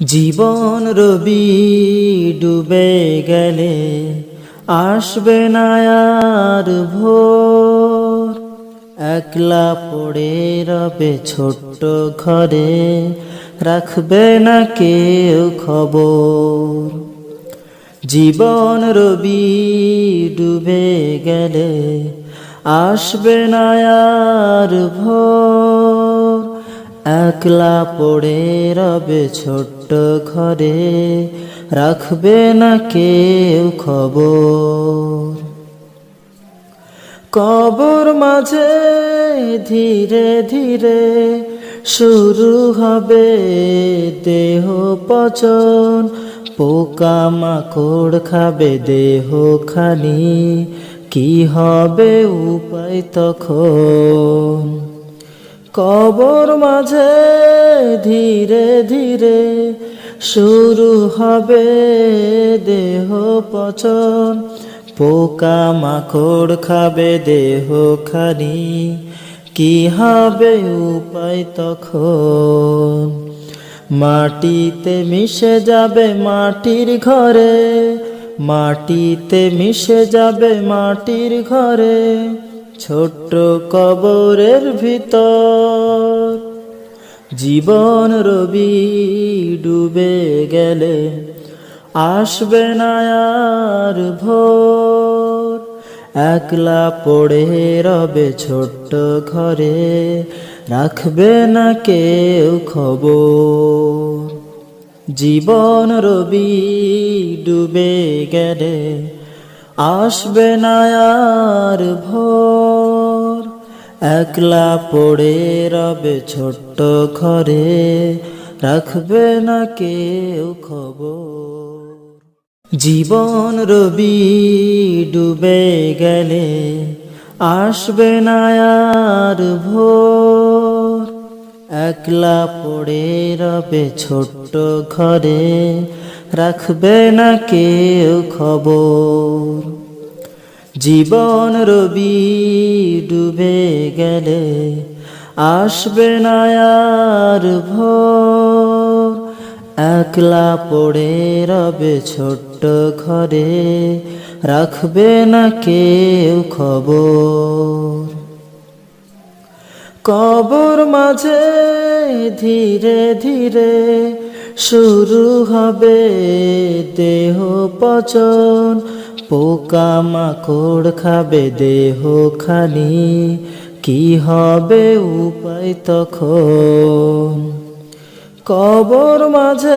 জীবন রবি ডুবে গেলে আসবে না আর ভোর। একলা পড়ে রবে ছোট্ট ঘরে, রাখবে না কেউ খবর। জীবন রবি ডুবে গেলে আসবে না আর ভোর। একলা পড়ে রবে ছোট্ট ঘরে, রাখবে না কেউ খবর। কবর মাঝে ধীরে ধীরে শুরু হবে দেহ পচন। পোকা মাকড় খাবে দেহ খানি, কি হবে উপায় তখন? কবর মাঝে ধীরে ধীরে শুরু হবে দেহ পচন। পোকা মাকড় খাবে দেহ খানি, কি হবে উপায় তখন? মাটিতে মিশে যাবে মাটির ঘরে, মাটিতে মিশে যাবে মাটির ঘরে, ছোট্ট কবরের ভিতর। জীবন রবি ডুবে গেলে আসবে না আর ভোর। একলা পড়ে রবে ছোট্ট ঘরে, রাখবে না কেউ খবর। জীবন রবি ডুবে গেলে আসবে না আর ভোর। একলা পড়ে রবে ছোট্ট ঘরে, রাখবে না কেউ খবর। জীবন রবি ডুবে গেলে আসবে না আর ভোর। একলা পড়ে রবে ছোট্ট ঘরে, রাখবে না কেউ খবর। জীবন রবি ডুবে গেলে আসবে না আর ভোর। একলা পড়ে রবে ছোট্ট ঘরে, রাখবে না কেউ খবর। কবর মাঝে ধীরে ধীরে শুরু হবে দেহ পচন। পোকা মাকড় খাবে দেহ খানি, কি হবে উপায় তখন? কবর মাঝে